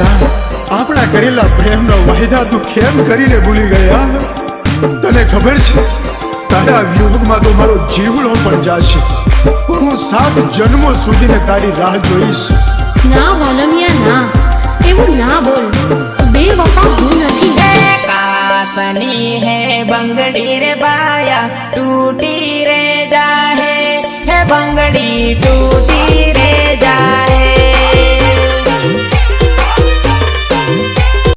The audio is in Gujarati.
રાધા, આપણા કરેલા પ્રેમનો વાયદા તું કેમ કરીને ભૂલી ગયા? તને ખબર છે, તારા વિયોગમાં તો મારો જીવડો પણ જાશે. હું 7 જન્મો સુધીને તારી રાહ જોઈશ. ના વાલમિયા ના, એવું ના બોલ. બેવફા હું નથી. कासनी है बंगड़ी रे बाया टूटी रे जाहे है बंगड़ी टूटी